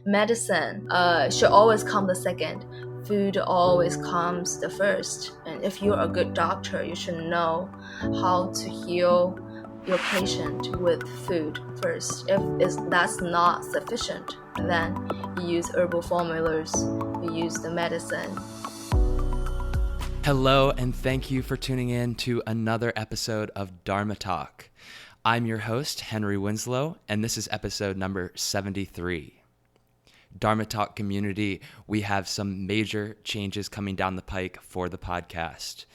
medicine should always come the second. Food always comes the first. And if you're a good doctor, you should know how to heal your patient with food first. If that's not sufficient, then you use herbal formulas, you use the medicine. Hello, and thank you for tuning in to another episode of Dharma Talk. I'm your host, Henry Winslow, and this is episode number 73. Dharma Talk community, we have some major changes coming down the pike for the podcast.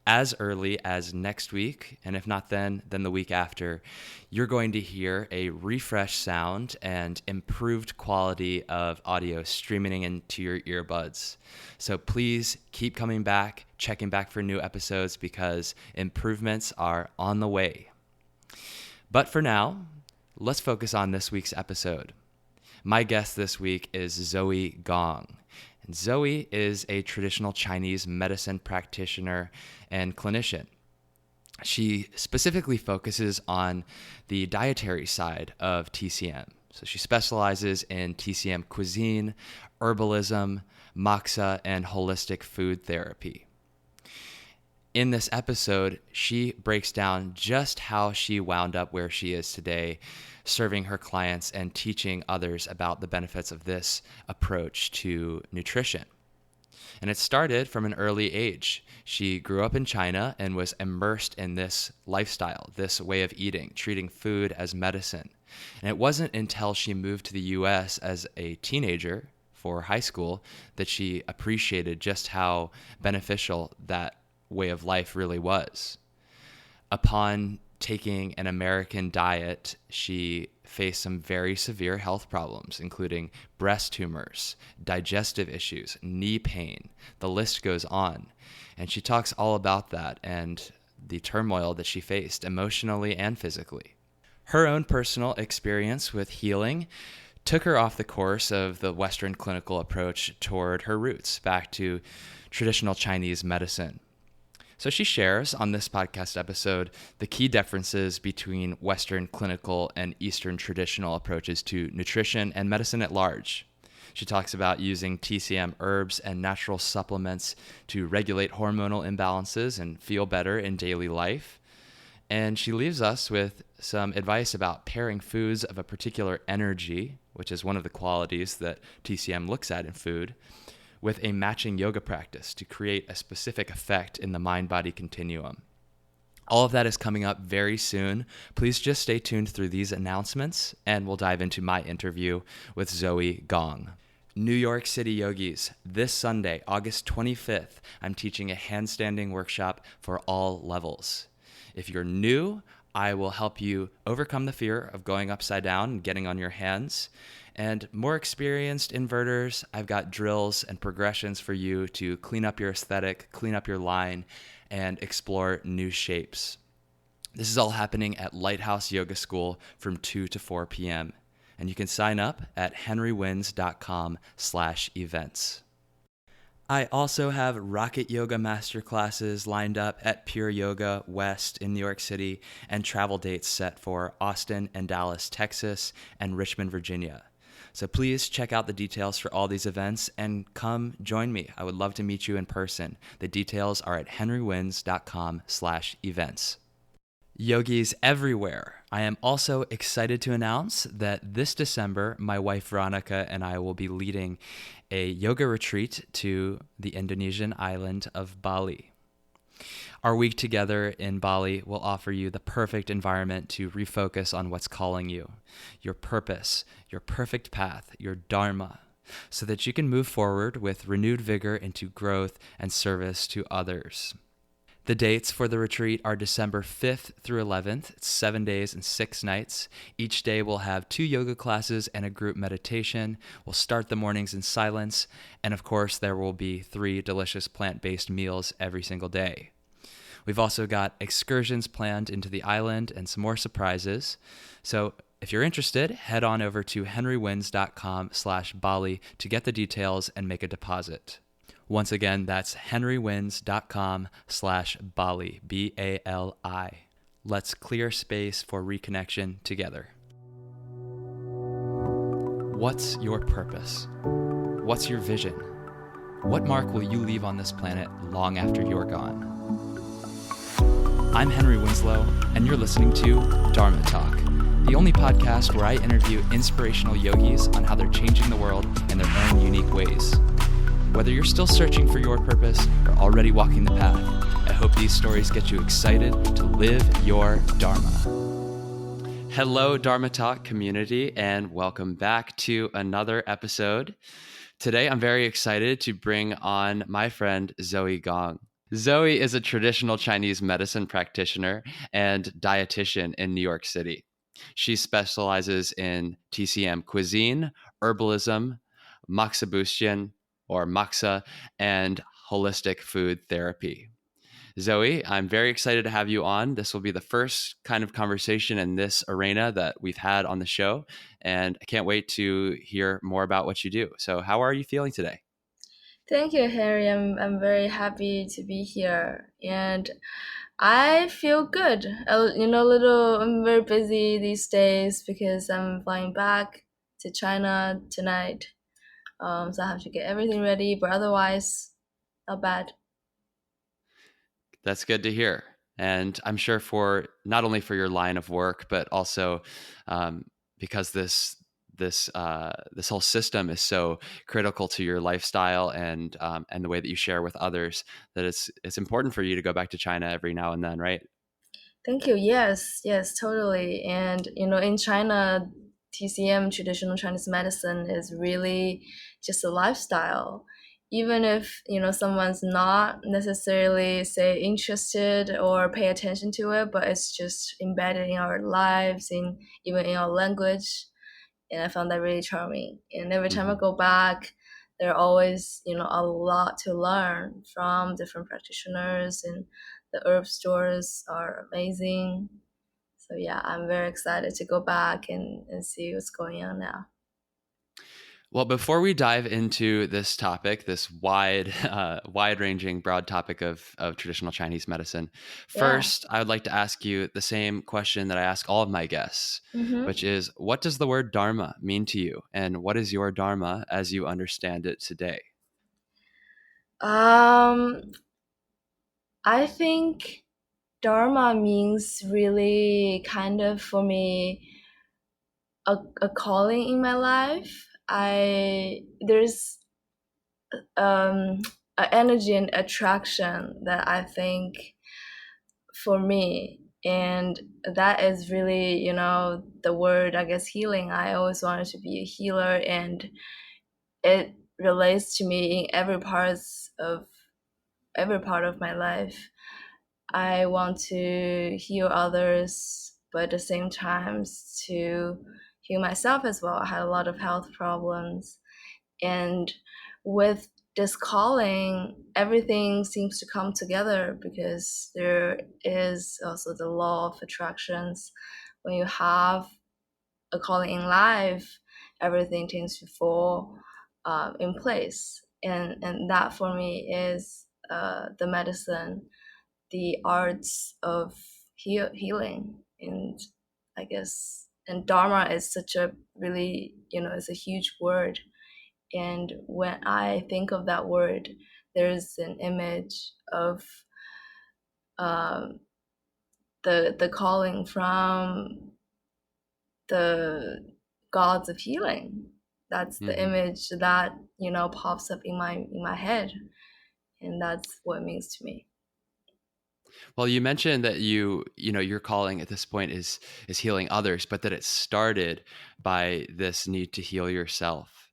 As early as next week, and if not then the week after, you're going to hear a refreshed sound and improved quality of audio streaming into your earbuds. So please keep coming back, checking back for new episodes because improvements are on the way. But for now, let's focus on this week's episode. My guest this week is Zoey Gong. And Zoey is a traditional Chinese medicine practitioner and clinician. She specifically focuses on the dietary side of TCM. So she specializes in TCM cuisine, herbalism, moxa, and holistic food therapy. In this episode, she breaks down just how she wound up where she is today, serving her clients and teaching others about the benefits of this approach to nutrition. And it started from an early age. She grew up in China and was immersed in this lifestyle, this way of eating, treating food as medicine. And it wasn't until she moved to the US as a teenager for high school that she appreciated just how beneficial that way of life really was. Upon taking an American diet, she faced some very severe health problems, including breast tumors, digestive issues, knee pain. The list goes on. And she talks all about that and the turmoil that she faced emotionally and physically. Her own personal experience with healing took her off the course of the Western clinical approach toward her roots, back to traditional Chinese medicine. So she shares on this podcast episode the key differences between Western clinical and Eastern traditional approaches to nutrition and medicine at large. She talks about using TCM herbs and natural supplements to regulate hormonal imbalances and feel better in daily life. And she leaves us with some advice about pairing foods of a particular energy, which is one of the qualities that TCM looks at in food, with a matching yoga practice to create a specific effect in the mind-body continuum. All of that is coming up very soon. Please just stay tuned through these announcements, and we'll dive into my interview with Zoey Gong. New York City yogis, this Sunday, August 25th, I'm teaching a handstanding workshop for all levels. If you're new, I will help you overcome the fear of going upside down and getting on your hands. And more experienced inverters, I've got drills and progressions for you to clean up your aesthetic, clean up your line, and explore new shapes. This is all happening at Lighthouse Yoga School from 2 to 4 p.m. And you can sign up at henrywins.com/events. I also have Rocket Yoga Masterclasses lined up at Pure Yoga West in New York City and travel dates set for Austin and Dallas, Texas, and Richmond, Virginia. So please check out the details for all these events and come join me. I would love to meet you in person. The details are at henrywins.com/events. Yogis everywhere, I am also excited to announce that this December, my wife Veronica and I will be leading a yoga retreat to the Indonesian island of Bali. Our week together in Bali will offer you the perfect environment to refocus on what's calling you, your purpose, your perfect path, your dharma, so that you can move forward with renewed vigor into growth and service to others. The dates for the retreat are December 5th through 11th. It's 7 days and 6 nights. Each day we'll have 2 yoga classes and a group meditation. We'll start the mornings in silence. And of course, there will be 3 delicious plant-based meals every single day. We've also got excursions planned into the island and some more surprises. So if you're interested, head on over to henrywins.com/Bali to get the details and make a deposit. Once again, that's henrywins.com/Bali, B-A-L-I. Let's clear space for reconnection together. What's your purpose? What's your vision? What mark will you leave on this planet long after you're gone? I'm Henry Winslow, and you're listening to Dharma Talk, the only podcast where I interview inspirational yogis on how they're changing the world in their own unique ways. Whether you're still searching for your purpose or already walking the path, I hope these stories get you excited to live your Dharma. Hello, Dharma Talk community, and welcome back to another episode. Today, I'm very excited to bring on my friend, Zoey Gong. Zoey is a traditional Chinese medicine practitioner and dietitian in New York City. She specializes in TCM cuisine, herbalism, moxibustion or moxa, and holistic food therapy. Zoey, I'm very excited to have you on. This will be the first kind of conversation in this arena that we've had on the show, and I can't wait to hear more about what you do. So how are you feeling today? Thank you, Harry. I'm very happy to be here, and I feel good. I'm very busy these days because I'm flying back to China tonight. So I have to get everything ready, but otherwise, not bad. That's good to hear. And I'm sure for not only for your line of work, but also because this whole system is so critical to your lifestyle and the way that you share with others, that it's important for you to go back to China every now and then, right? Thank you. Yes, totally. And in China, TCM, traditional Chinese medicine, is really just a lifestyle. Even if someone's not necessarily say interested or pay attention to it, but it's just embedded in our lives, in even in our language. And I found that really charming. And every time I Mm-hmm. go back, there are always a lot to learn from different practitioners, and the herb stores are amazing. So yeah, I'm very excited to go back and see what's going on now. Well, before we dive into this topic, this wide-ranging, broad topic of traditional Chinese medicine, Yeah. first, I would like to ask you the same question that I ask all of my guests, Mm-hmm. which is, what does the word Dharma mean to you, and what is your Dharma as you understand it today? Um, I think Dharma means really kind of for me a calling in my life. I there's an energy and attraction that I think for me, and that is really the word, I guess, healing. I always wanted to be a healer, and it relates to me in every part of my life. I want to heal others, but at the same time to heal myself as well. I had a lot of health problems, and with this calling, everything seems to come together because there is also the law of attractions. When you have a calling in life, everything tends to fall in place. And that for me is the medicine, the arts of healing. And I guess, and Dharma is such a really, it's a huge word. And when I think of that word, there's an image of um, the calling from the gods of healing. That's the Mm-hmm. image that pops up in my head, and that's what it means to me. Well, you mentioned that your calling at this point is healing others, but that it started by this need to heal yourself.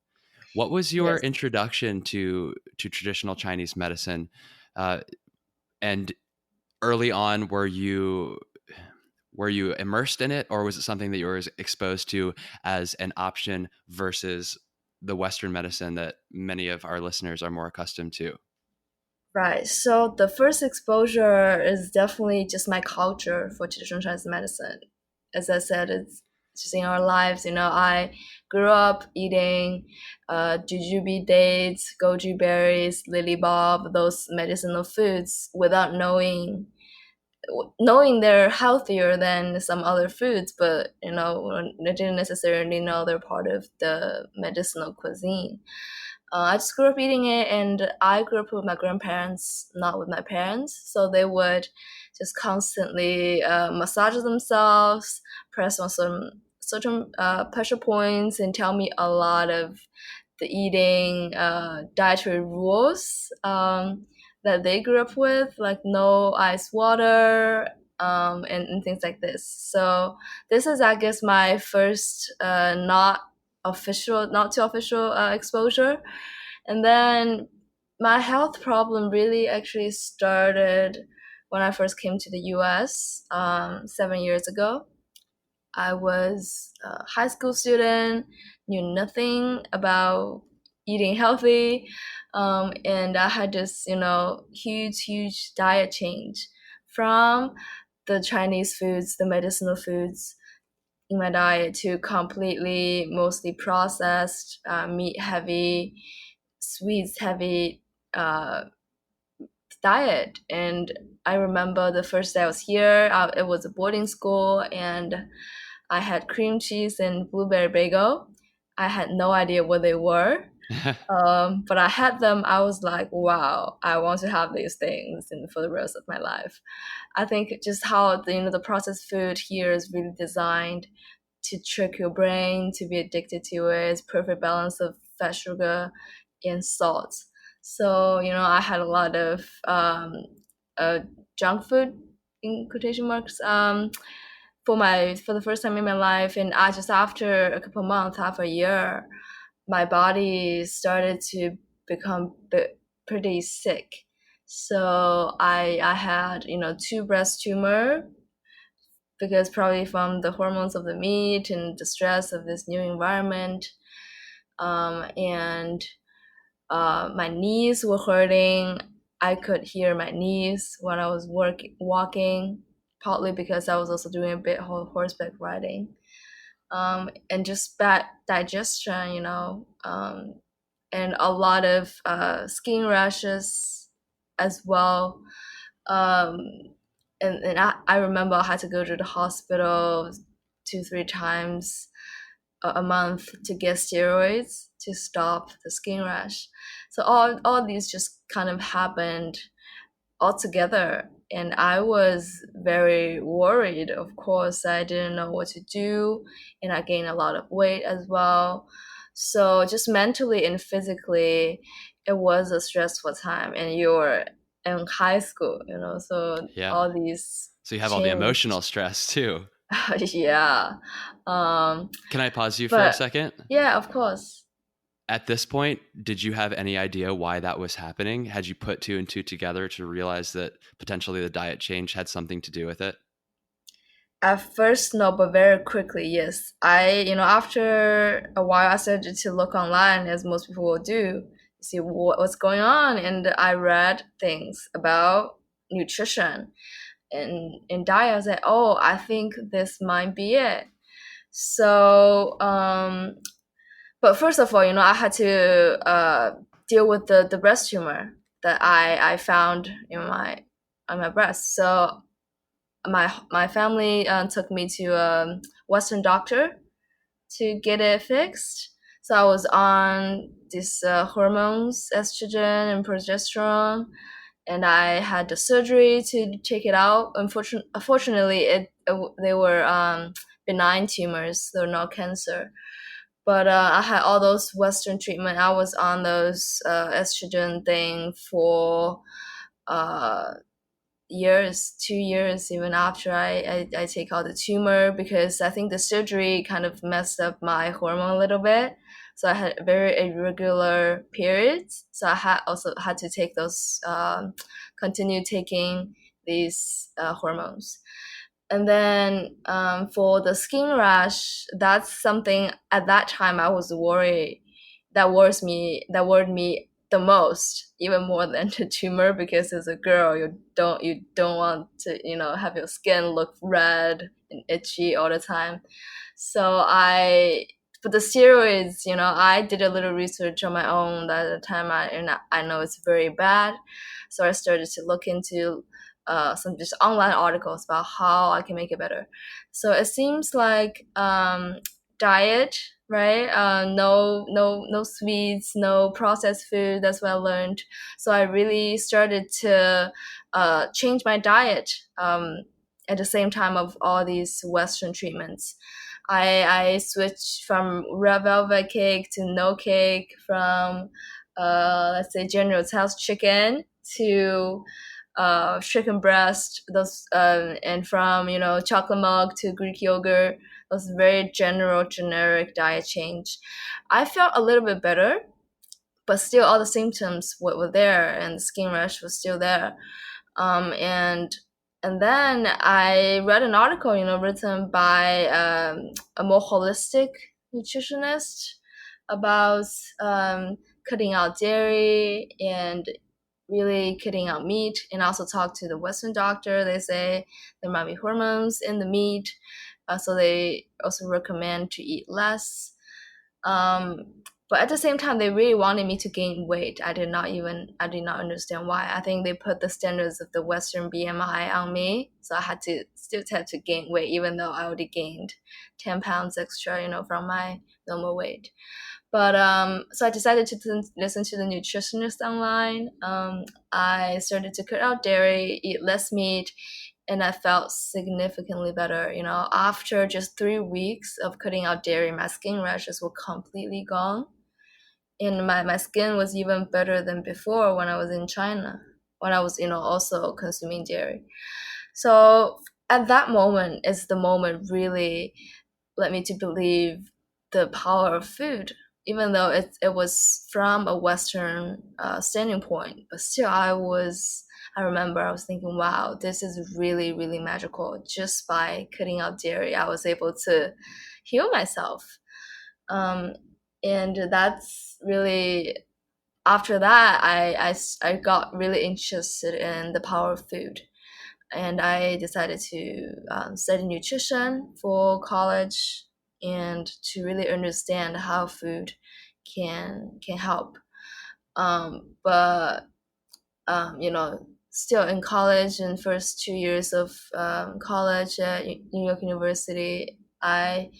What was your Yes. introduction to traditional Chinese medicine? And early on, were you immersed in it, or was it something that you were exposed to as an option versus the Western medicine that many of our listeners are more accustomed to? Right. So the first exposure is definitely just my culture for traditional Chinese medicine. As I said, it's just in our lives. I grew up eating jujube dates, goji berries, lily bulb, those medicinal foods without knowing knowing they're healthier than some other foods, but I didn't necessarily know they're part of the medicinal cuisine. I just grew up eating it, and I grew up with my grandparents, not with my parents. So they would just constantly massage themselves, press on some certain pressure points, and tell me a lot of the eating dietary rules that they grew up with, like no ice water, and things like this. So this is, I guess, my first not too official exposure. And then my health problem really actually started when I first came to the US 7 years ago. I was a high school student, knew nothing about eating healthy, and I had this, huge diet change from the Chinese foods, the medicinal foods in my diet, to completely mostly processed, meat heavy, sweets heavy uh, diet. And I remember the first day I was here, it was a boarding school, and I had cream cheese and blueberry bagel. I had no idea what they were. But I had them. I was like, wow, I want to have these things for the rest of my life. I think just how the processed food here is really designed to trick your brain to be addicted to it. It's perfect balance of fat, sugar, and salt. So I had a lot of uh, junk food in quotation marks for the first time in my life, and I just after a couple months, half a year, my body started to become pretty sick. So I had two breast tumor because probably from the hormones of the meat and the stress of this new environment, and my knees were hurting. I could hear my knees when I was walking, partly because I was also doing a bit of horseback riding, and just bad digestion, and a lot of skin rashes as well. Um, and I remember I had to go to the hospital 2-3 times a month to get steroids to stop the skin rash. So all these just kind of happened all together, and I was very worried. Of course, I didn't know what to do, and I gained a lot of weight as well. So just mentally and physically, it was a stressful time, and you're in high school, so Yeah. all these So you have all the changed. emotional stress too. Yeah. Can I pause you for a But second? yeah, of course. At this point, did you have any idea why that was happening? Had you put two and two together to realize that potentially the diet change had something to do with it? At first, no, but very quickly, yes. After a while, I started to look online, as most people will do, see what's going on. And I read things about nutrition and diet. I was like, oh, I think this might be it. So, but first of all, I had to deal with the breast tumor that I found on my breast. So my family took me to a Western doctor to get it fixed. So I was on these hormones, estrogen and progesterone, and I had the surgery to take it out. Unfortunately, they were benign tumors; they're not cancer. But I had all those Western treatment. I was on those estrogen thing for uh, years, 2 years, even after I take out the tumor, because I think the surgery kind of messed up my hormone a little bit. So I had very irregular periods. So I had also had to take those, continue taking these hormones. And then for the skin rash, that's something at that time I was worried. That worried me the most, even more than the tumor, because as a girl, you don't want to have your skin look red and itchy all the time. So for the steroids, I did a little research on my own at the time. I know it's very bad, so I started to look into some just online articles about how I can make it better. So it seems like diet, right? No sweets, no processed food. That's what I learned. So I really started to change my diet at the same time of all these Western treatments. I switched from red velvet cake to no cake, from let's say General Tso's chicken to chicken breast, those and from chocolate milk to Greek yogurt. Those very general generic diet change. I felt a little bit better, but still all the symptoms were there, and the skin rash was still there. And then I read an article, written by a more holistic nutritionist about cutting out dairy and really cutting out meat, and also talked to the Western doctor. They say there might be hormones in the meat, so they also recommend to eat less. But at the same time, they really wanted me to gain weight. I did not understand why. I think they put the standards of the Western BMI on me, so I still had to gain weight, even though I already gained 10 pounds extra, from my normal weight. But so I decided to listen to the nutritionist online. I started to cut out dairy, eat less meat, and I felt significantly better. After just 3 weeks of cutting out dairy, my skin rashes were completely gone. And my skin was even better than before when I was in China, when I was, also consuming dairy. So at that moment is the moment really led me to believe the power of food, even though it was from a Western standing point. But still, I remember I was thinking, wow, this is really, really magical. Just by cutting out dairy, I was able to heal myself. And that's really, after that, I got really interested in the power of food. And I decided to study nutrition for college, and to really understand how food can help. But still in college, in first 2 years of college at New York University, I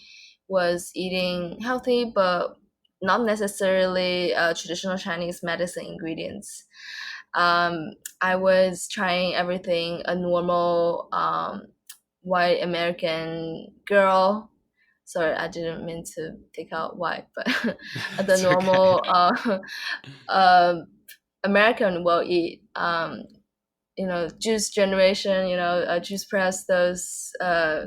was eating healthy, but not necessarily traditional Chinese medicine ingredients. I was trying everything a normal white American girl. Sorry, I didn't mean to take out white, but the normal American will eat. Juice generation, juice press, those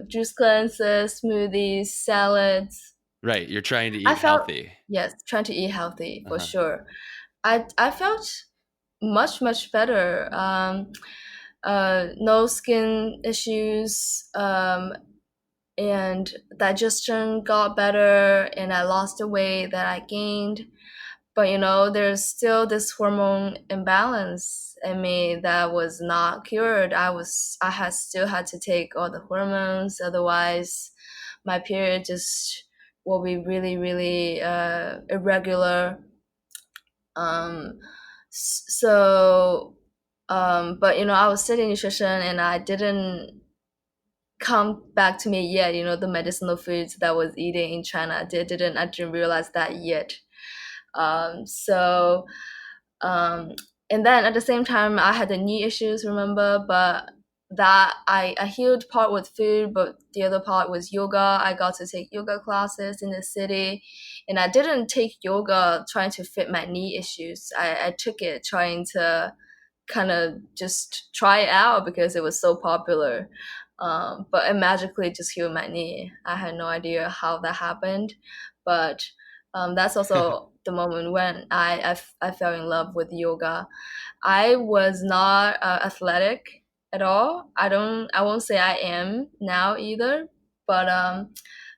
juice cleanses, smoothies, salads. Right, you're trying to eat healthy. Yes, trying to eat healthy for sure. I felt much better. No skin issues, and digestion got better, and I lost the weight that I gained. But there's still this hormone imbalance in me that was not cured. I had still had to take all the hormones, otherwise my period just will be really, really irregular. But I was studying nutrition, and I didn't come back to me yet. The medicinal foods that I was eating in China, I didn't realize that yet. So and then at the same time, I had the knee issues, remember, but that I healed part with food, but the other part was yoga. I got to take yoga classes in the city, and I didn't take yoga trying to fit my knee issues. I took it trying to kind of just try it out because it was so popular. But it magically just healed my knee. I had no idea how that happened, but that's also the moment when I fell in love with yoga. I was not athletic at all. I won't say I am now either, but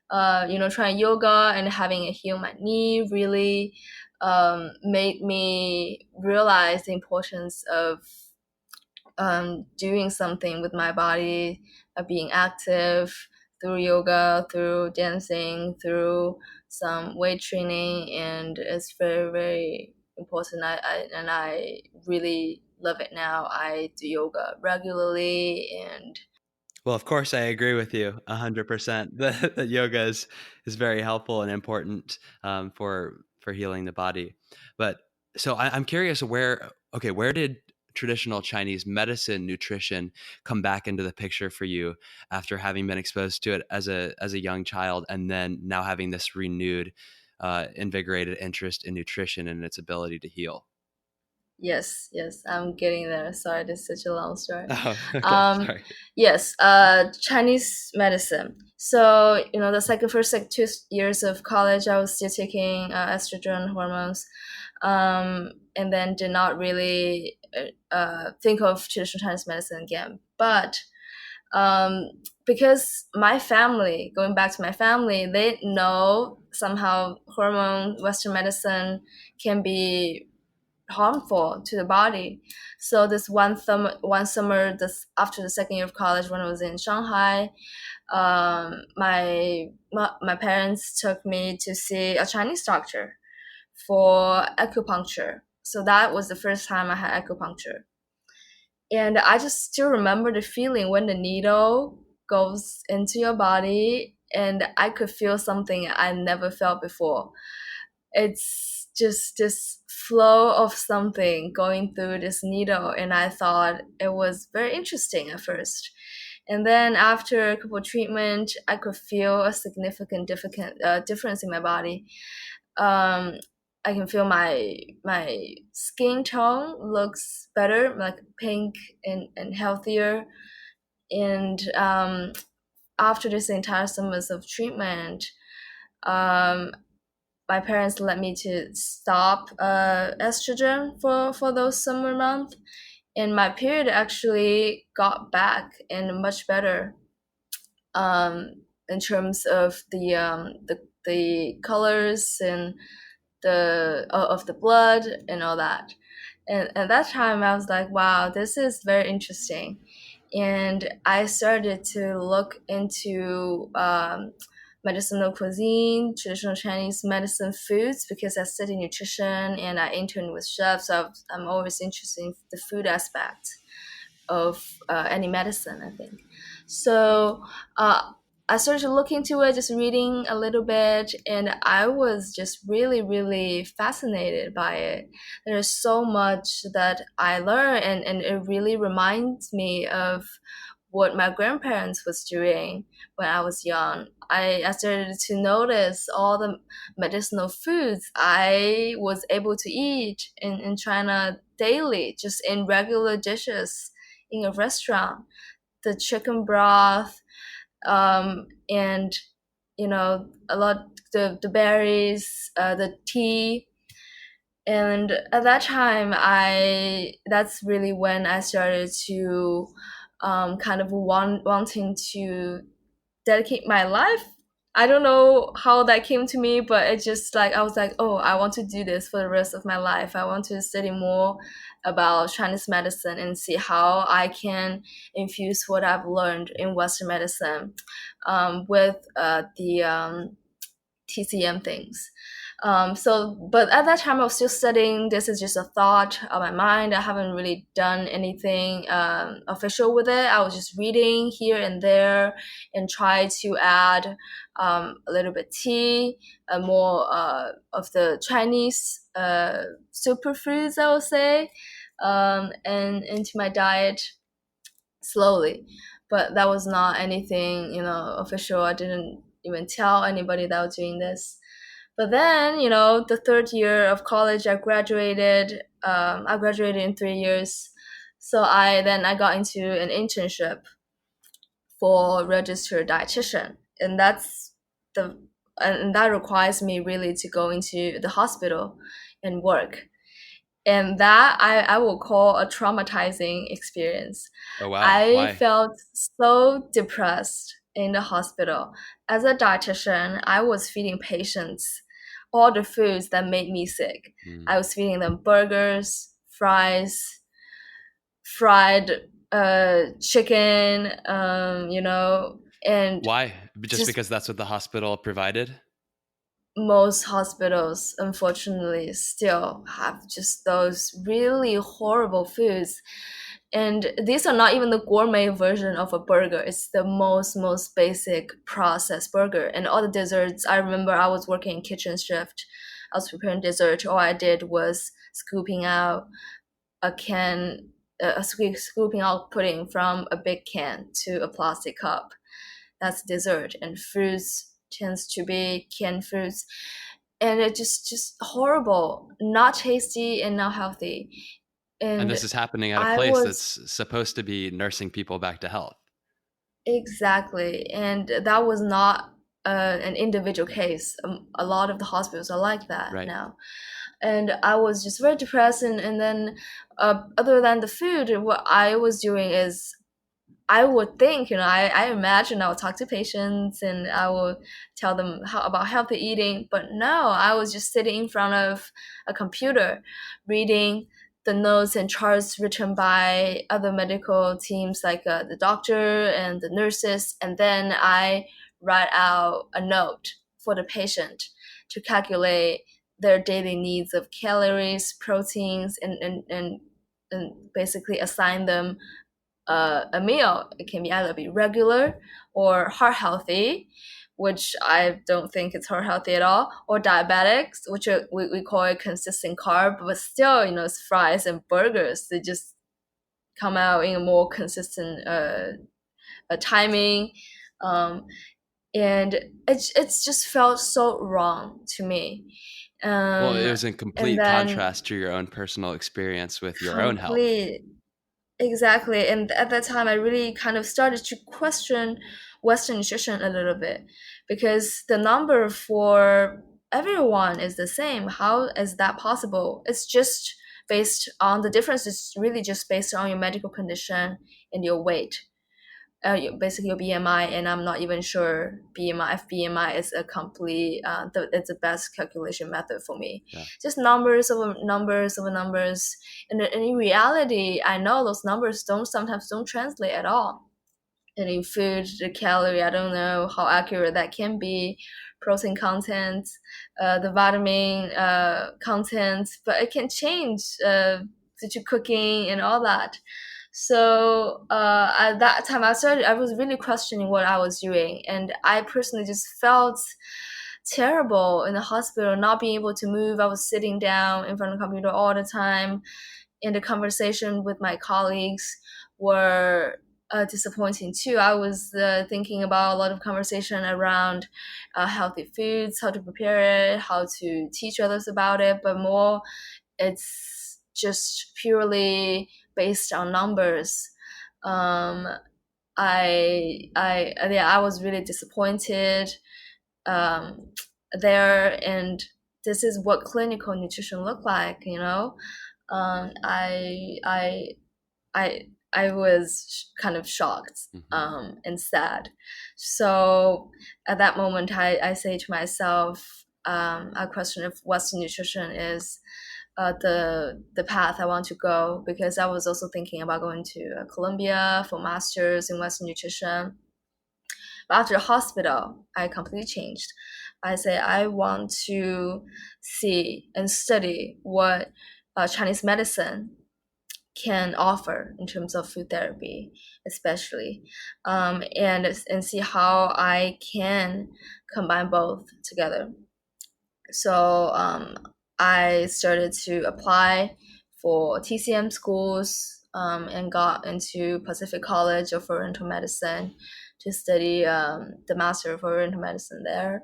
trying yoga and having it heal my knee really made me realize the importance of doing something with my body, being active through yoga, through dancing, through some weight training, and it's very, very important. I really love it now. I do yoga regularly, and Well, of course, I agree with you 100%. That yoga is very helpful and important for healing the body. But so I'm curious where did traditional Chinese medicine nutrition come back into the picture for you after having been exposed to it as a young child, and then now having this renewed, invigorated interest in nutrition and its ability to heal? yes, I'm getting there. Sorry, this is such a long story. Oh, okay, Um, sorry. yes, Chinese medicine. So, the first 2 years of college, I was still taking estrogen hormones, and then did not really think of traditional Chinese medicine again. But um, because my family, going back to my family, they know somehow Western medicine can be harmful to the body. So this one summer, this after the second year of college, when I was in Shanghai, my parents took me to see a Chinese doctor for acupuncture. So that was the first time I had acupuncture, and I just still remember the feeling when the needle goes into your body, and I could feel something I never felt before. It's just this flow of something going through this needle, and I thought it was very interesting at first. And then after a couple of treatment, I could feel a significant difference in my body. um, I can feel my skin tone looks better, like pink and healthier. And after this entire summers of treatment, um, my parents let me to stop estrogen for those summer months, and my period actually got back and much better, um, in terms of the colors and the of the blood and all that. And at that time, I was like, wow, this is very interesting. And I started to look into medicinal cuisine, traditional Chinese medicine foods, because I study nutrition and I intern with chefs. So I'm always interested in the food aspect of any medicine, I think. So uh, I started to look into it, just reading a little bit, and I was just really, really fascinated by it. There's so much that I learned, and it really reminds me of what my grandparents was doing when I was young. I started to notice all the medicinal foods I was able to eat in China daily, just in regular dishes in a restaurant. The chicken broth, and a lot, the berries, the tea. And at that time, I that's really when I started to kind of wanting to dedicate my life. I don't know how that came to me, but it just like I was like, oh, I want to do this for the rest of my life. I want to study more about Chinese medicine and see how I can infuse what I've learned in Western medicine with the TCM things. But at that time, I was still studying. This is just a thought on my mind. I haven't really done anything official with it. I was just reading here and there and try to add a little bit tea, more of the Chinese superfoods, I would say, and into my diet slowly. But that was not anything, official. I didn't even tell anybody that I was doing this. But then, the third year of college, I graduated. I graduated in 3 years. So I got into an internship for registered dietitian, and the and that requires me really to go into the hospital and work. And that I will call a traumatizing experience. Oh, wow. I Why? felt so depressed in the hospital. As a dietitian, I was feeding patients all the foods that made me sick. Hmm. I was feeding them burgers, fries, fried chicken, and Why? Just just because that's what the hospital provided? most hospitals unfortunately still have just those really horrible foods, and these are not even the gourmet version of a burger. It's the most basic processed burger. And all the desserts, I remember I was working in kitchen shift, I was preparing dessert. All I did was scooping out a can scooping out pudding from a big can to a plastic cup. That's dessert. And fruits tends to be canned fruits, and it just horrible, not tasty and not healthy. And And this is happening at a I place was that's supposed to be nursing people back to health. exactly, and that was not an individual case. A lot of the hospitals are like that Right. now. And I was just very depressed. And then, other than the food, what I was doing is I would think, I imagine I would talk to patients and I would tell them about healthy eating. But no, I was just sitting in front of a computer reading the notes and charts written by other medical teams, like the doctor and the nurses. And then I write out a note for the patient to calculate their daily needs of calories, proteins, and basically assign them a meal. It can be either be regular or heart healthy, which I don't think it's heart healthy at all, or diabetics, which we call it consistent carb, but still, it's fries and burgers. They just come out in a more consistent timing. Um, and it's just felt so wrong to me. Well, it Um, was in and complete then contrast to your own personal experience with your own health. complete Exactly. And at that time, I really kind of started to question Western nutrition a little bit, because the number for everyone is the same. How is that possible? It's just based on the difference, is really just based on your medical condition and your weight. Basically your BMI, and I'm not even sure BMI if BMI is a complete it's the best calculation method for me. Yeah. Just numbers over numbers over numbers, and in reality, I know those numbers sometimes don't translate at all. And in food, the calorie, I don't know how accurate that can be, protein content, the vitamin content, but it can change due to cooking and all that. So at that time, I was really questioning what I was doing, and I personally just felt terrible in the hospital, not being able to move. I was sitting down in front of the computer all the time, and the conversation with my colleagues were disappointing too. I was thinking about a lot of conversation around healthy foods, how to prepare it, how to teach others about it, but more it's just purely based on numbers. Um, yeah, I was really disappointed um, there, and this is what clinical nutrition looked like. Um, I I I I was kind of shocked and sad. So at that moment, I say to myself, I question if Western nutrition is the path I want to go, because I was also thinking about going to Colombia for masters in Western nutrition. But after the hospital, I completely changed. I say I want to see and study what Chinese medicine can offer in terms of food therapy, especially, and see how I can combine both together. So I started to apply for TCM schools, and got into Pacific College of Oriental Medicine to study the Master of Oriental Medicine there.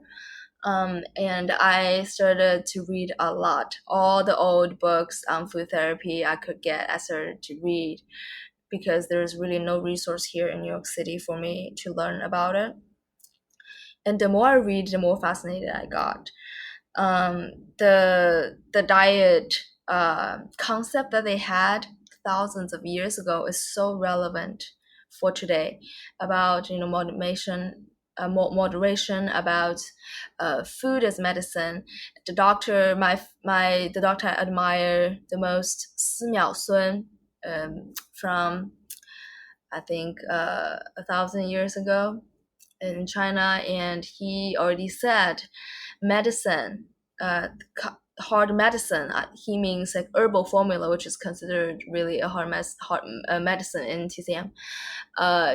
And I started to read a lot. All the old books on food therapy I could get, I started to read, because there's really no resource here in New York City for me to learn about it. And the more I read, the more fascinated I got. The diet concept that they had thousands of years ago is so relevant for today, about moderation, about food as medicine. The doctor, the doctor I admire the most, Si Sun, from I think 1,000 years ago in China, and he already said medicine, hard medicine. He means like herbal formula, which is considered really a hard medicine in TCM.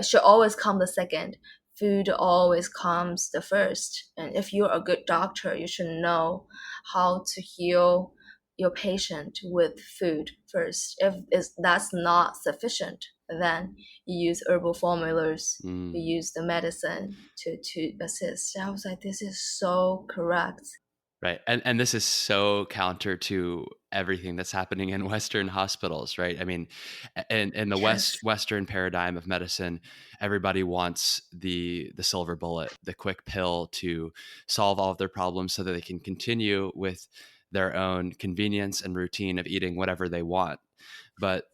Should always come the second. Food always comes the first. And if you're a good doctor, you should know how to heal your patient with food first. If that's not sufficient, then you use herbal formulas, you use the medicine to assist. I was like, this is so correct. Right. And this is so counter to everything that's happening in Western hospitals, right? I mean, in the Yes. Western paradigm of medicine, everybody wants the silver bullet, the quick pill to solve all of their problems so that they can continue with their own convenience and routine of eating whatever they want. But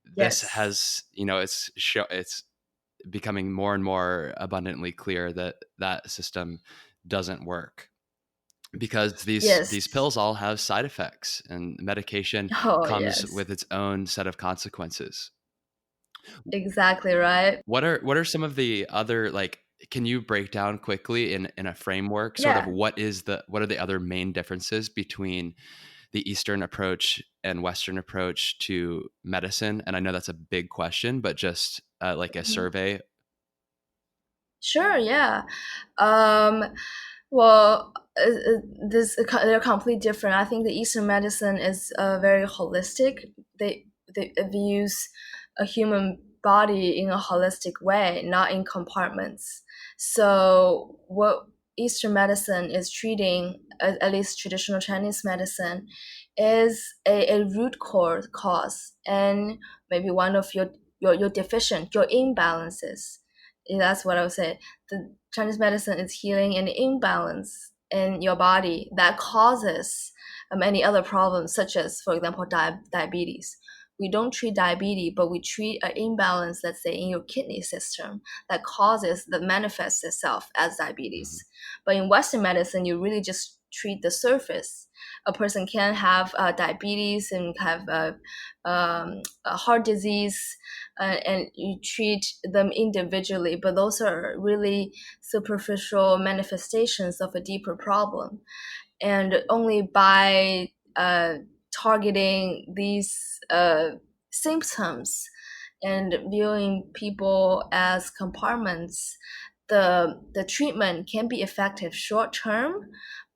this Yes. has, it's becoming more and more abundantly clear that that system doesn't work, because these Yes. pills all have side effects, and medication Oh, comes yes. with its own set of consequences. Exactly right. What are some of the other, like, can you break down quickly in a framework sort of Yeah. what are the other main differences between the Eastern approach and Western approach to medicine? And I know that's a big question, but just like a Mhm. survey. Sure, yeah. Um, well, they're completely different. I think the Eastern medicine is very holistic. They views a human body in a holistic way, not in compartments. So what Eastern medicine is treating, at least traditional Chinese medicine, is a root cause, and maybe one of your deficient, your imbalances. That's what I would say. The Chinese medicine is healing an imbalance in your body that causes many other problems, such as, for example, diabetes. We don't treat diabetes, but we treat an imbalance, let's say, in your kidney system that manifests itself as diabetes. Mhm. But in Western medicine, you really just treat the surface. A person can have diabetes and have a heart disease, and you treat them individually, but those are really superficial manifestations of a deeper problem. And only by targeting these symptoms and viewing people as compartments, the treatment can be effective short term,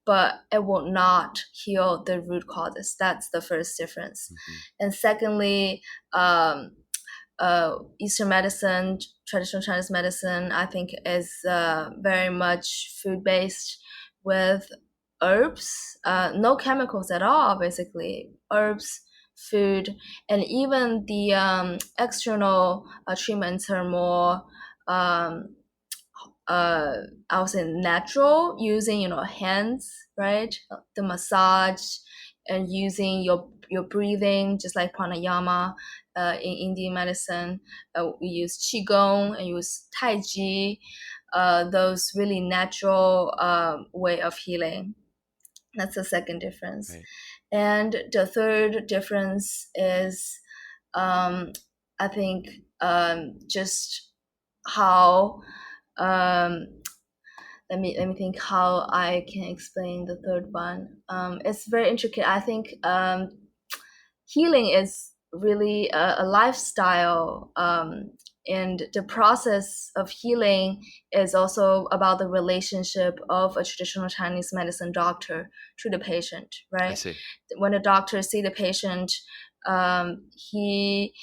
but it will not heal the root causes. That's the first difference. Mhm. And secondly, um, Eastern medicine, traditional Chinese medicine, I think is very much food based with herbs, no chemicals at all, basically. Herbs, food, and even the external treatments are more um, I would say natural, using hands, right? The massage and using your breathing, just like pranayama. In Indian medicine, we use qigong and use tai chi. Those really natural way of healing. That's the second difference. Right. And the third difference is, um, I think, just how um, let me think how I can explain the third one. It's very intricate. I think healing is really a lifestyle, and the process of healing is also about the relationship of a traditional Chinese medicine doctor to the patient, I right? see. When a doctor see the patient, he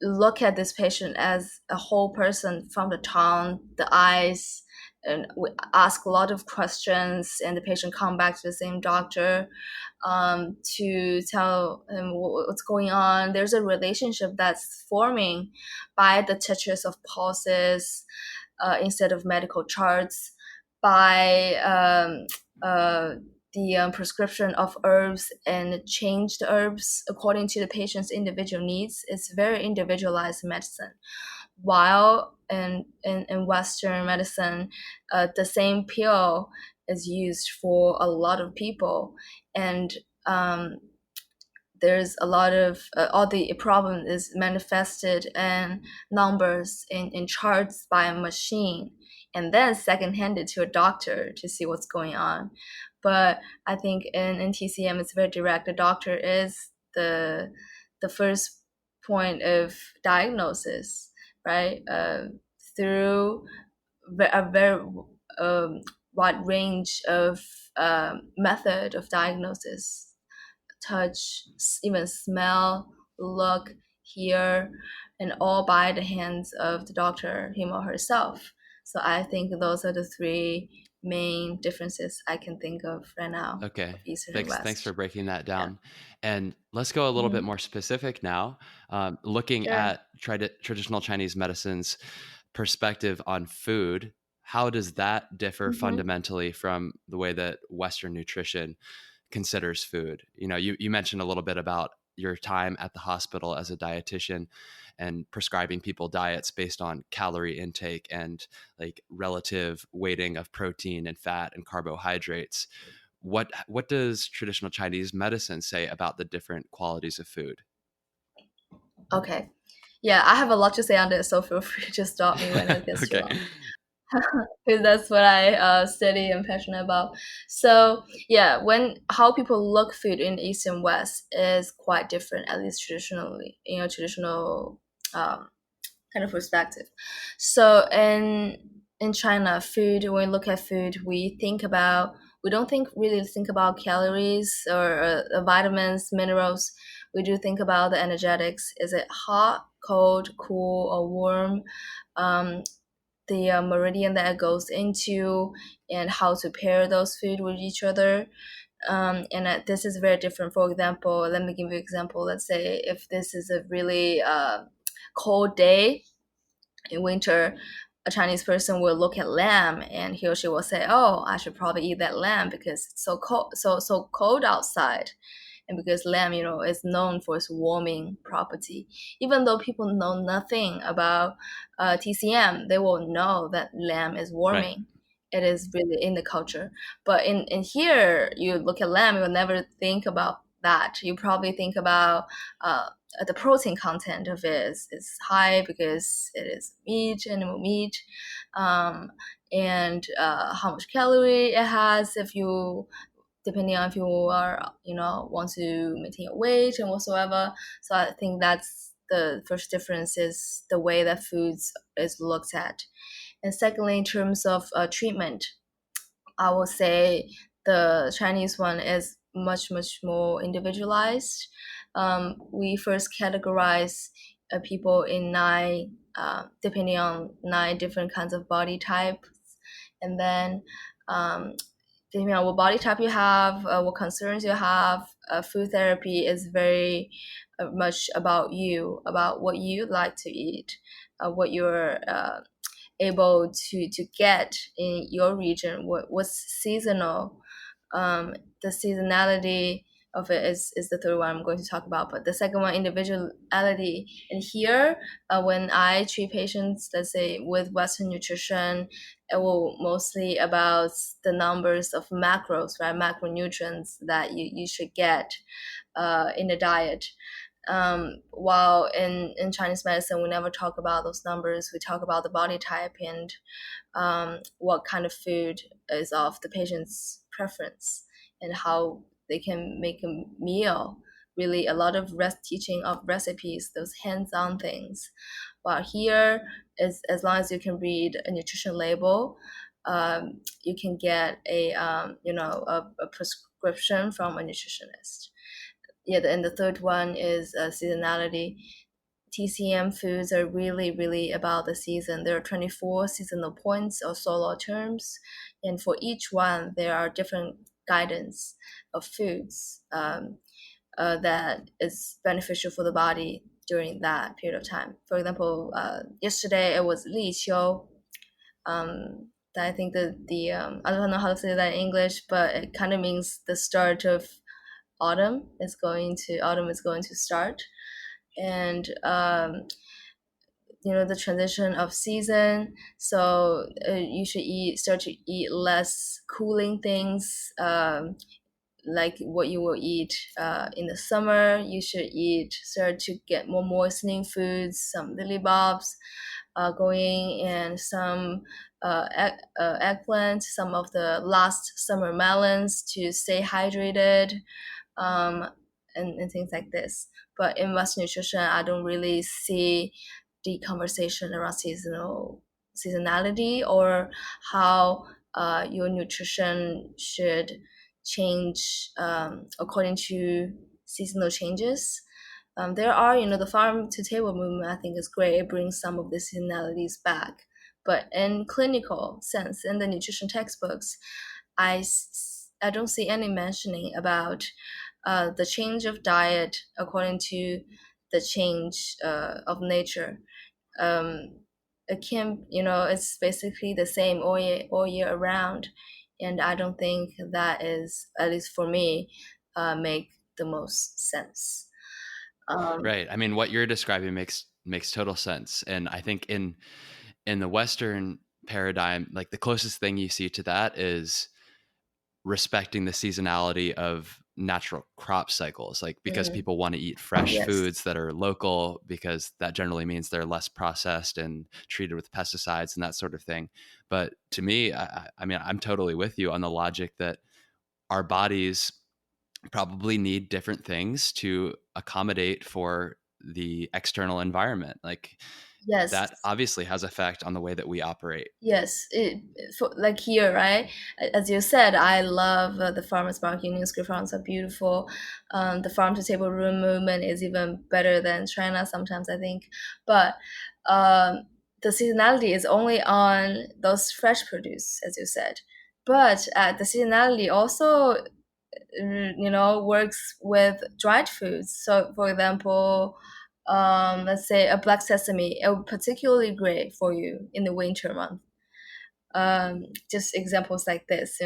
look at this patient as a whole person, from the tongue, the eyes, and we ask a lot of questions, and the patient come back to the same doctor to tell him what's going on. There's a relationship that's forming by the touches of pulses, instead of medical charts, by the prescription of herbs and changed herbs according to the patient's individual needs. It's very individualized medicine. While in Western medicine, the same pill is used for a lot of people, and um, there's a lot of all the problem is manifested in numbers in charts by a machine, and then second handed to a doctor to see what's going on. But I think in TCM it's very direct. The doctor is the first point of diagnosis, right? Through a very wide range of method of diagnosis, touch, even smell, look, hear, and all by the hands of the doctor, him or herself. So I think those are the three main differences I can think of right now of Okay. Eastern and Thanks for West. breaking that Yeah. down. And let's go a little bit Mm-hmm. more specific now. Looking Sure. at traditional Chinese medicine's perspective on food, how does that differ Mm-hmm. fundamentally from the way that Western nutrition considers food? You mentioned a little bit about your time at the hospital as a dietitian and prescribing people diets based on calorie intake and like relative weighting of protein and fat and carbohydrates. What does traditional Chinese medicine say about the different qualities of food? Okay. Yeah, I have a lot to say on this, so feel free to stop me when it gets too Okay. long. Because that's what I study and passionate about. So yeah, when how people look food in East and West is quite different, at least traditionally, traditional um, kind of perspective. So in China, food, when we look at food, we don't really think about calories or vitamins, minerals. We do think about the energetics. Is it hot, cold, cool, or warm? Um, the meridian that it goes into, and how to pair those food with each other. And this is very different. For example, let me give you an example. Let's say if this is a really cold day in winter, a Chinese person will look at lamb and he or she will say, "Oh, I should probably eat that lamb because it's so cold, so cold outside." And because lamb, is known for its warming property. Even though people know nothing about TCM, they will know that lamb is Right. warming. It is really in the culture. But in here, you look at lamb, you'll never think about that. You probably think about uh, the protein content of it is high because it is meat, animal meat, um, and how much calorie it has if you depending on if you are want to maintain your weight and whatsoever. So I think that's the first difference is the way that foods is looked at. And secondly, in terms of treatment, I will say the Chinese one is much, much more individualized. We first categorize people in nine, depending on nine different kinds of body types. And then, depending on what body type you have, what concerns you have, food therapy is very much about you, about what you like to eat, what you're able to get in your region, what's seasonal. um, the seasonality of it is the third one I'm going to talk about, but the second one, individuality. And here, when I treat patients, let's say with Western nutrition, it will mostly about the numbers of macros, right, macronutrients that you should get in the diet. While in Chinese medicine, we never talk about those numbers. We talk about the body type and what kind of food is of the patient's preference and how they can make a meal. Really, a lot of teaching of recipes, those hands-on things. While here, as long as you can read a nutrition label, you can get a prescription from a nutritionist. Yeah, and the third one is seasonality. TCM foods are really, really about the season. There are 24 seasonal points or solo terms, and for each one, there are different guidance of foods that is beneficial for the body during that period of time. For example, yesterday it was Li Qiu. I think the I don't know how to say that in English, but it kind of means the start of autumn is going to start, and the transition of season. So you should start to eat less cooling things, like what you will eat in the summer. You should start to get more moistening foods, some lily bulbs, going in some eggplant, some of the last summer melons to stay hydrated, um, and things like this. But in Western nutrition, I don't really see the conversation around seasonality or how your nutrition should change according to seasonal changes. There are, the farm to table movement, I think is great. It brings some of the seasonalities back. But in clinical sense, in the nutrition textbooks, I don't see any mentioning about the change of diet according to the change of nature. Um, it can, it's basically the same all year around, and I don't think that is, at least for me, make the most sense. Right. I mean, what you're describing makes total sense. And I think in the Western paradigm, like the closest thing you see to that is respecting the seasonality of natural crop cycles, like because Mhm. people want to eat fresh Yes. foods that are local, because that generally means they're less processed and treated with pesticides and that sort of thing. But to me, I mean, I'm totally with you on the logic that our bodies probably need different things to accommodate for the external environment. Like Yes. that obviously has effect on the way that we operate. Yes, like here, right? As you said, I love the farmers market. Union Square farms are beautiful. The farm to table room movement is even better than China sometimes, I think. But um, the seasonality is only on those fresh produce, as you said. But the seasonality also, works with dried foods. So, for example, let's say a black sesame, it would particularly great for you in the winter month. Just examples like this,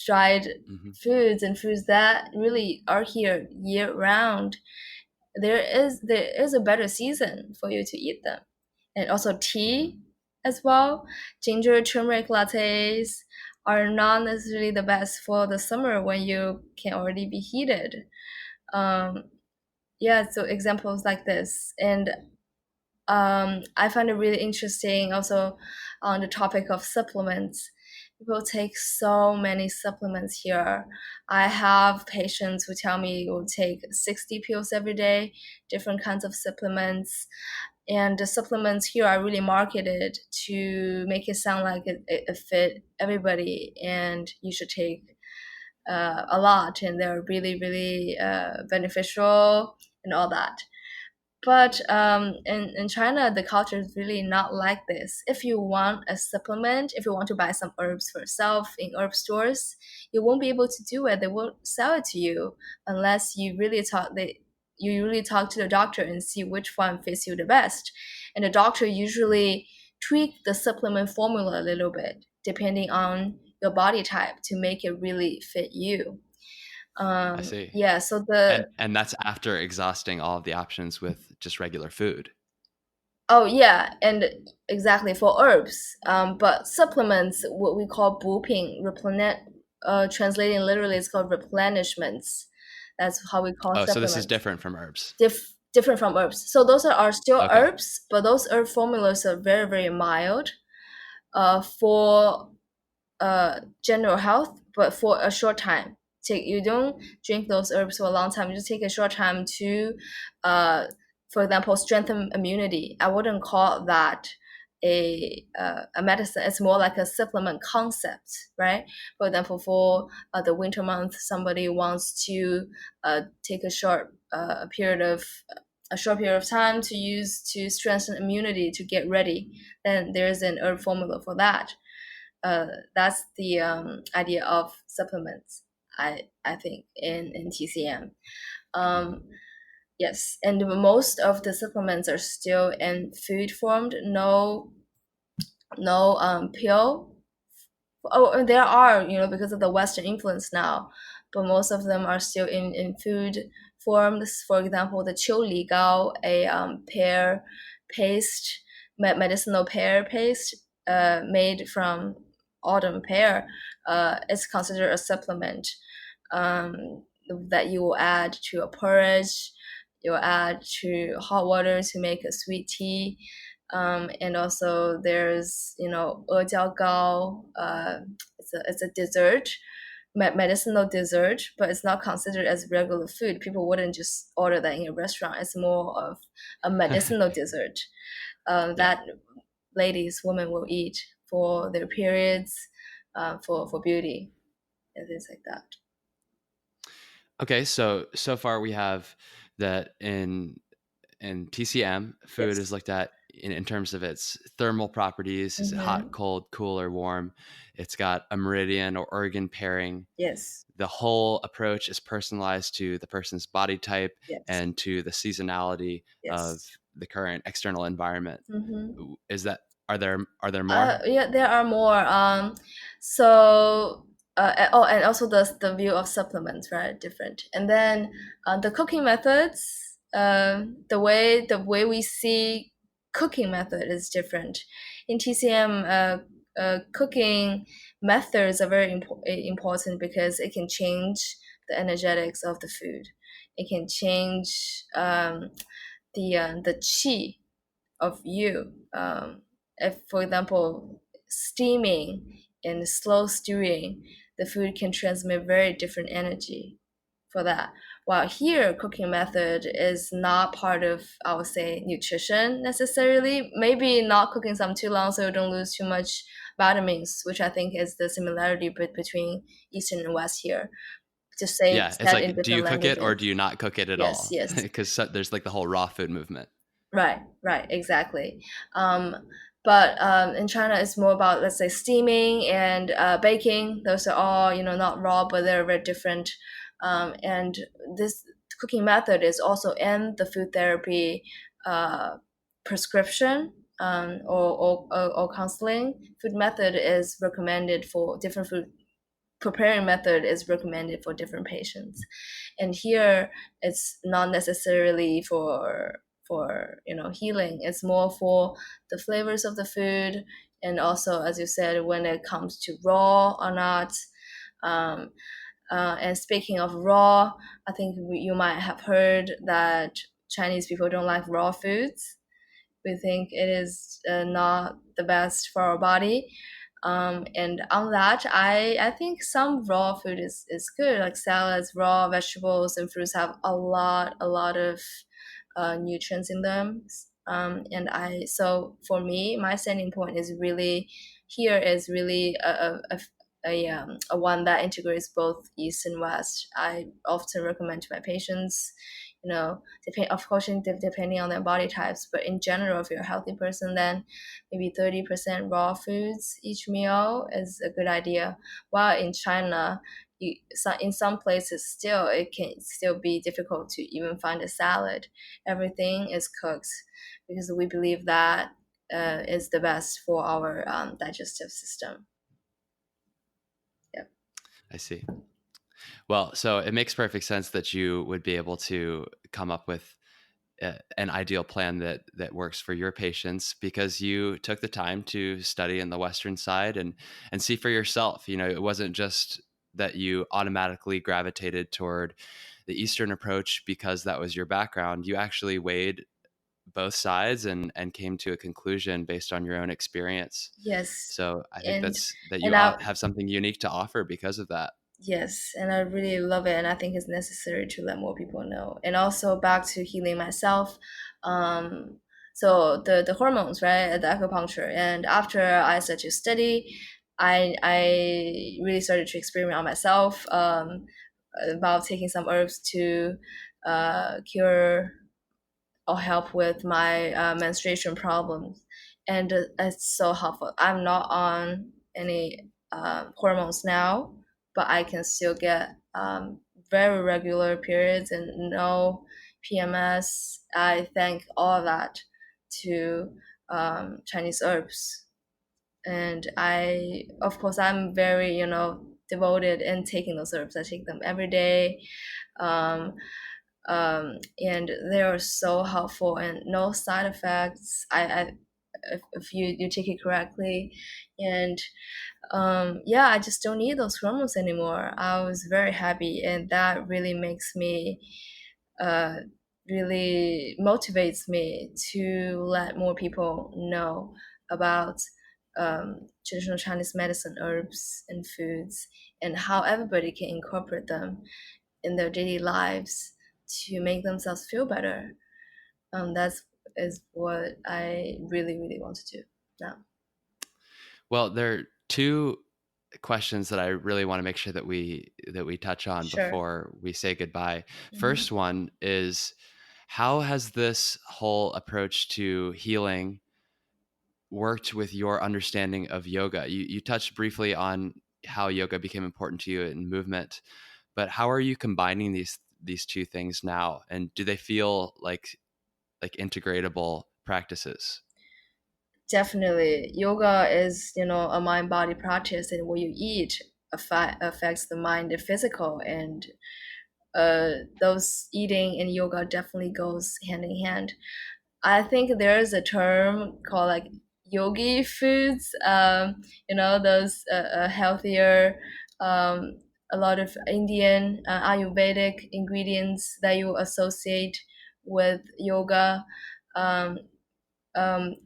dried Hmm. foods and foods that really are here year round. There is a better season for you to eat them, and also Hmm. tea as well. Ginger turmeric lattes are not necessarily the best for the summer when you can already be heated. Um, yeah, so examples like this, and I find it really interesting also on the topic of supplements. People take so many supplements here. I have patients who tell me will take 60 pills every day, different kinds of supplements. And the supplements here are really marketed to make it sound like it fit everybody and you should take a lot, and they're really, really beneficial and all that. But in China, the culture is really not like this. If you want a supplement, if you want to buy some herbs for yourself in herb stores, you won't be able to do it. They won't sell it to you unless you really talk to the doctor and see which one fits you the best. And the doctor usually tweak the supplement formula a little bit depending on your body type to make it really fit you. I see. Yeah, so the And that's after exhausting all of the options with just regular food. Oh yeah, and exactly for herbs. But supplements, what we call 补品, translating literally, it's called replenishments. That's how we call Oh, so this is supplements. different from herbs. Different from herbs. So those are still Okay. herbs, but those herb formulas are very, very mild. For general health, but for a short time. You don't drink those herbs for a long time. You just take a short time to, uh, for example, strengthen immunity. I wouldn't call that a medicine. It's more like a supplement concept, right? For example, for the winter month, somebody wants to take a short period of time to use to strengthen immunity to get ready. Then there's an herb formula for that. That's the idea of supplements. I think in TCM. Hmm. Um, yes, and most of the supplements are still in food formed. No pill. Oh, and there are, because of the Western influence now, but most of them are still in food forms. For example, the Qiu Li Gao, a pear paste, medicinal pear paste made from autumn pear, is considered a supplement that you will add to a porridge. You'll add to hot water to make a sweet tea. And also there's Gao. It's a dessert, medicinal dessert, but it's not considered as regular food. People wouldn't just order that in a restaurant. It's more of a medicinal dessert Yeah. that women will eat for their periods, for beauty and things like that. Okay, so far we have that in TCM, food is Yes. looked at in terms of its thermal properties. Is it hot, Mm-hmm. cold, cool, or warm? It's got a meridian or organ pairing. Yes. The whole approach is personalized to the person's body type Yes. and to the seasonality of Yes. the current external environment. Mm-hmm. Is that are there more? Yeah, there are more. So, and also the view of supplements, right? Different. And then the cooking methods. The way we see cooking method is different. In TCM, cooking methods are very important because it can change the energetics of the food. It can change the qi of you. If, for example, steaming and slow stewing, the food can transmit very different energy for that. While here, cooking method is not part of, I would say, nutrition necessarily. Maybe not cooking some too long so you don't lose too much vitamins, which I think is the similarity between Eastern and West here. Just say Yeah, it's said in like, do you different cook it or languages. do you not cook it at Yes, all? yes. Because there's like the whole raw food movement. Right, exactly. Um, but in China, it's more about, let's say, steaming and baking. Those are all, not raw, but they're very different. And this cooking method is also in the food therapy uh, prescription, or counseling. Food method is recommended for different food. Preparing method is recommended for different patients, and here it's not necessarily for healing. It's more for the flavors of the food, and also, as you said, when it comes to raw or not. um, and speaking of raw, I think you might have heard that Chinese people don't like raw foods. We think it is not the best for our body. And on that, I think some raw food is good, like salads, raw vegetables, and fruits have a lot of nutrients in them. So for me, my standing point is really here is really a one that integrates both East and West. I often recommend to my patients, of course, depending on their body types, but in general, if you're a healthy person, then maybe 30% raw foods each meal is a good idea. While in China, in some places still it can still be difficult to even find a salad. Everything is cooked because we believe that is the best for our digestive system. Yeah. I see. Well, so it makes perfect sense that you would be able to come up with an ideal plan that works for your patients because you took the time to study in the Western side and see for yourself. It wasn't just that you automatically gravitated toward the Eastern approach because that was your background. You actually weighed both sides and came to a conclusion based on your own experience. Yes. So I think and that you and I have something unique to offer because of that. Yes, and I really love it, and I think it's necessary to let more people know. And also back to healing myself, um, so the hormones, right, the acupuncture, and after I started to study, I really started to experiment on myself, about taking some herbs to cure or help with my menstruation problems, and it's so helpful. I'm not on any hormones now, but I can still get very regular periods and no PMS. I thank all of that to Chinese herbs, and of course, I'm very devoted in taking those herbs. I take them every day. Um, and they are so helpful and no side effects. If you take it correctly, and yeah, I just don't need those hormones anymore. I was very happy, and that really makes me uh really motivates me to let more people know about traditional Chinese medicine, herbs, and foods, and how everybody can incorporate them in their daily lives to make themselves feel better. That's is what I really, really want to do now. Well, there are two questions that I really want to make sure that we touch on Sure. before we say goodbye. Mm-hmm. First one is, how has this whole approach to healing worked with your understanding of yoga? You touched briefly on how yoga became important to you in movement, but how are you combining these two things now? And do they feel like integratable practices? Definitely, yoga is a mind body practice, and what you eat affects the mind, the physical, and those eating and yoga definitely goes hand in hand. I think there's a term called like yogi foods. Those healthier, um, a lot of Indian Ayurvedic ingredients that you associate with yoga. Um,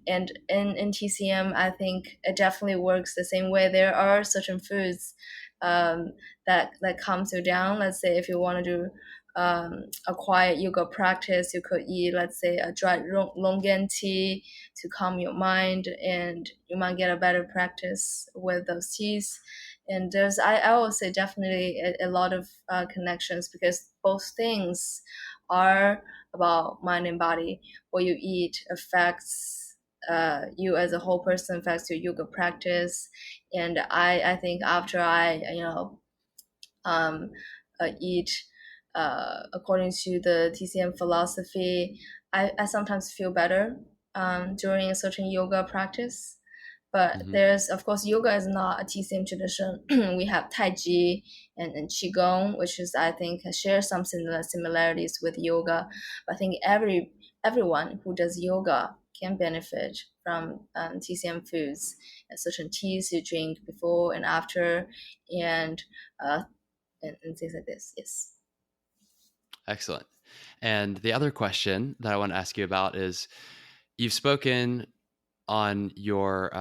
and in TCM, I think it definitely works the same way. There are certain foods that calms you down. Let's say if you want to do a quiet yoga practice, you could eat, let's say, a dried longan tea to calm your mind, and you might get a better practice with those teas. And I will say definitely a lot of connections, because both things are about mind and body. What you eat affects you as a whole person, affects your yoga practice. And I think after I um, eat according to the TCM philosophy, I sometimes feel better during a certain yoga practice. But Hmm. there's, of course, yoga is not a TCM tradition. We have Tai Chi and Qigong, which is, I think, share some similarities with yoga. But I think everyone who does yoga can benefit from TCM foods and certain teas you drink before and after, and uh, and things like this. Yes. Excellent. And the other question that I want to ask you about is, you've spoken on your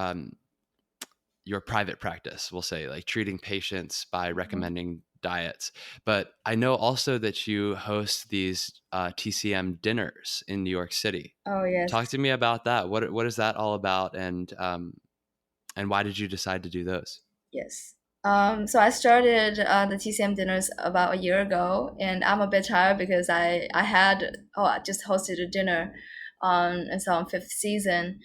private practice, we'll say, like treating patients by Mhm. recommending diets. But I know also that you host these TCM dinners in New York City. Oh Talk yes, to me about that. What is that all about, and why did you decide to do those? yes. So I started the TCM dinners about a year ago, and I'm a bit tired because I just hosted a dinner on fifth season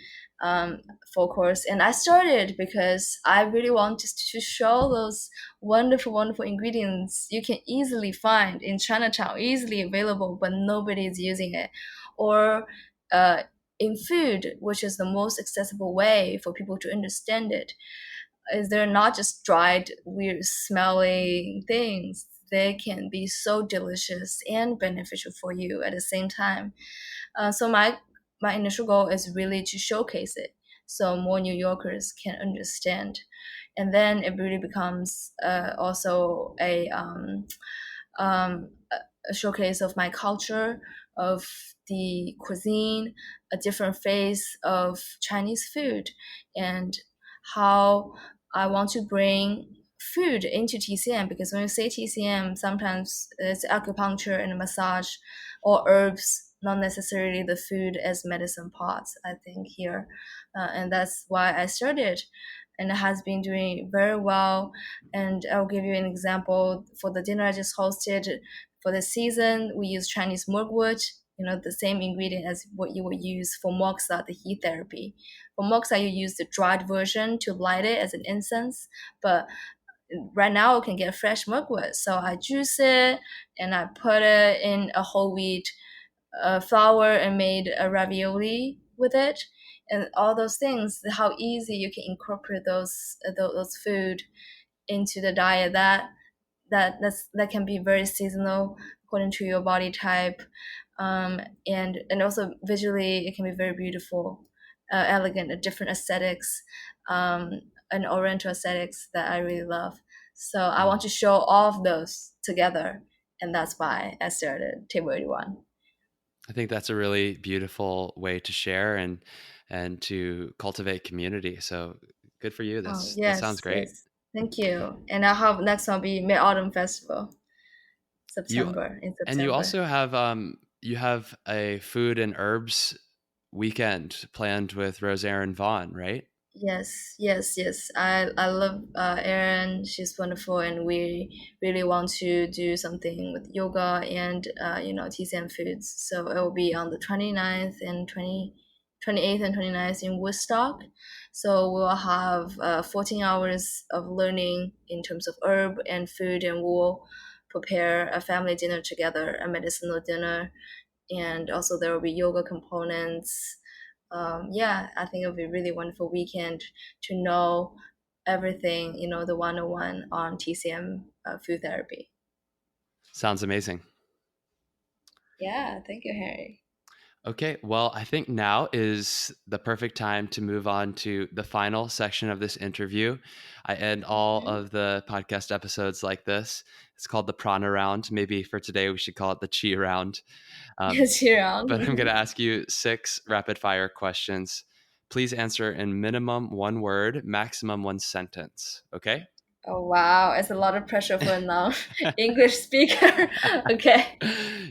full course, and I started because I really wanted to show those wonderful, wonderful ingredients you can easily find in Chinatown, easily available, but nobody is using it, or in food, which is the most accessible way for people to understand it. Is they're not just dried, weird smelling things. They can be so delicious and beneficial for you at the same time. So my initial goal is really to showcase it so more New Yorkers can understand, and then it really becomes also a showcase of my culture, of the cuisine, a different face of Chinese food, and how I want to bring food into TCM, because when you say TCM, sometimes it's acupuncture and massage or herbs, not necessarily the food as medicine pots, I think, here. And that's why I started. And it has been doing very well. And I'll give you an example. For the dinner I just hosted for the season, we use Chinese mugwort, the same ingredient as what you would use for moxa, the heat therapy. For moxa, you use the dried version to light it as an incense. But right now, you can get fresh mugwort. So I juice it and I put it in a whole wheat flour and made a ravioli with it. And all those things, how easy you can incorporate those food into the diet, that can be very seasonal according to your body type, and also visually it can be very beautiful, elegant, different aesthetics, um, and oriental aesthetics that I really love. So I want Mm. to show all of those together, and that's why I started Table 81. I think that's a really beautiful way to share and to cultivate community. So good for you. Oh, That sounds yes, great. yes. Thank you. And I hope next one will be Mid Autumn Festival, You in and you September. also have you have a food and herbs weekend planned with Rose Erin Vaughn, right? Yes, yes, yes. I love Erin. She's wonderful, and we really want to do something with yoga and TCM foods. So it will be on the 29th and 28th and 29th in Woodstock. So we'll have 14 hours of learning in terms of herb and food, and we'll prepare a family dinner together, a medicinal dinner, and also there will be yoga components. Yeah, I think it'll be a really wonderful weekend to know everything, the 101 on TCM food therapy. Sounds amazing. Yeah, thank you, Harry. Okay, well, I think now is the perfect time to move on to the final section of this interview. I end all Mhm. of the podcast episodes like this. It's called the prana round. Maybe for today, we should call it the chi round. Um, Yes, you're on. but I'm going to ask you 6 rapid fire questions. Please answer in minimum 1 word, maximum 1 sentence. Okay? Oh, wow, it's a lot of pressure for a non-English speaker. Okay,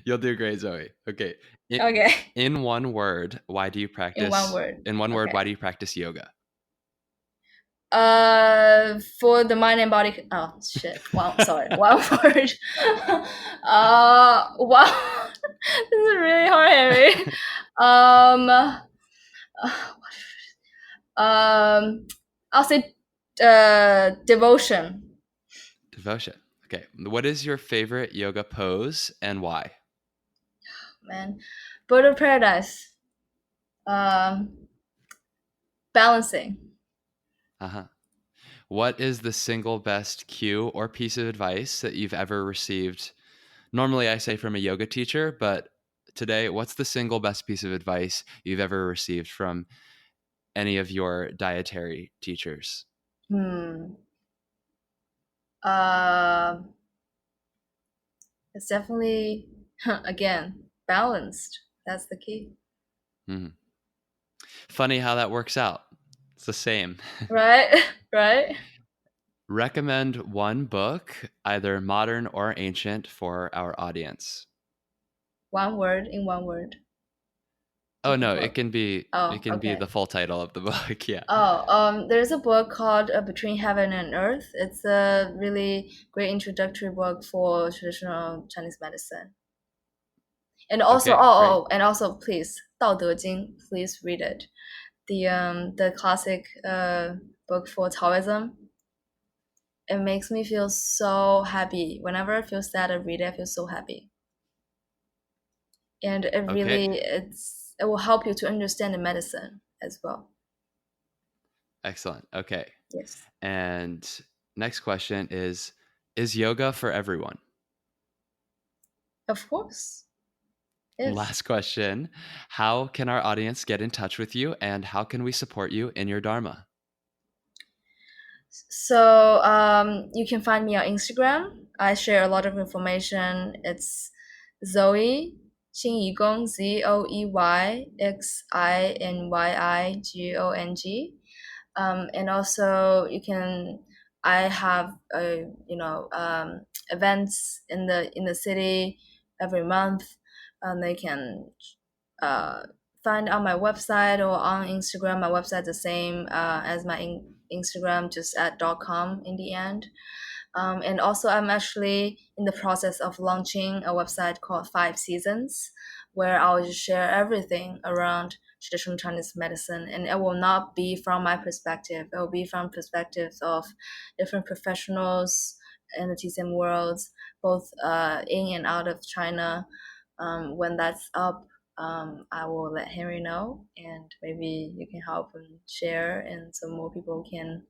You'll do great, Zoe. Okay. In, okay, in 1 word, why do you in one practice? word. In 1 word, Okay. why do you practice yoga? For the mind and body. Oh shit! Wow, sorry. One word. Wow. This is really hard, Harry. Um, I'll say devotion. Devotion. Okay. What is your favorite yoga pose and why? Man, bird of paradise. Um, balancing. Uh-huh. What is the single best cue or piece of advice that you've ever received? Normally I say from a yoga teacher, but today, what's the single best piece of advice you've ever received from any of your dietary teachers? Hmm. Uh, it's definitely again balanced. That's the key, Mhm. Funny how that works out. It's the same. right? Right. Recommend 1 book, either modern or ancient, for our audience. One word in one word Oh of a no, book. it Oh, can be okay. the full title of the book. Yeah. Oh, there's a book called Between Heaven and Earth. It's a really great introductory book for traditional Chinese medicine. And also, Okay, great. and also, please, 道德经, please read it. The classic book for Taoism. It makes me feel so happy. Whenever I feel sad, I read it. I feel so happy, and Okay, it will help you to understand the medicine as well. excellent. Okay. Yes, And next question is yoga for everyone? of course. Yes. Last question, how can our audience get in touch with you and how can we support you in your dharma? So you can find me on Instagram. I share a lot of information. It's Zoey Gong, ZoeyXinYiGong. And also I have events in the city every month. They can uh, find on my website or on Instagram. My website the same as my Instagram, just at .com in the end. And also, I'm actually in the process of launching a website called 5 Seasons, where I'll just share everything around traditional Chinese medicine, and it will not be from my perspective. It will be from perspectives of different professionals in the TCM world, both in and out of China. When that's up, I will let Henry know, and maybe you can help and share, and so more people can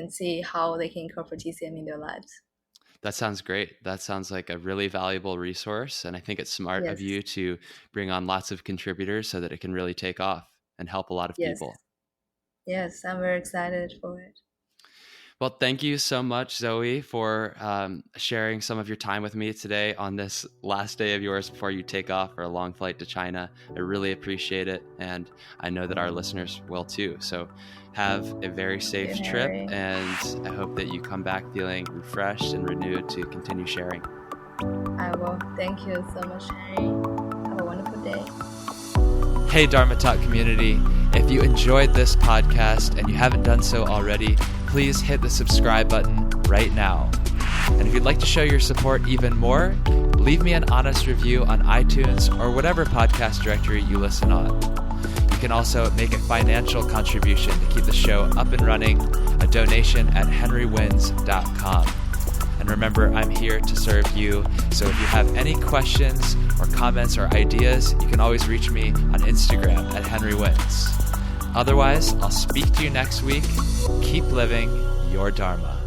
see how they can incorporate TCM in their lives. That sounds great. That sounds like a really valuable resource. And I think it's smart of Yes, you to bring on lots of contributors so that it can really take off and help a lot of yes, people. yes. I'm very excited for it. Well, thank you so much, Zoey, for sharing some of your time with me today on this last day of yours before you take off for a long flight to China. I really appreciate it, and I know that our listeners will too. So have a very safe trip, and I hope that you come back feeling refreshed and renewed to continue sharing. I will. Thank you so much, Henry. Have a wonderful day. Hey, Dharma Talk community. If you enjoyed this podcast and you haven't done so already, please hit the subscribe button right now. And if you'd like to show your support even more, leave me an honest review on iTunes or whatever podcast directory you listen on. You can also make a financial contribution to keep the show up and running, a donation at henrywins.com. And remember, I'm here to serve you. So if you have any questions or comments or ideas, you can always reach me on Instagram at henrywins. Otherwise, I'll speak to you next week. Keep living your Dharma.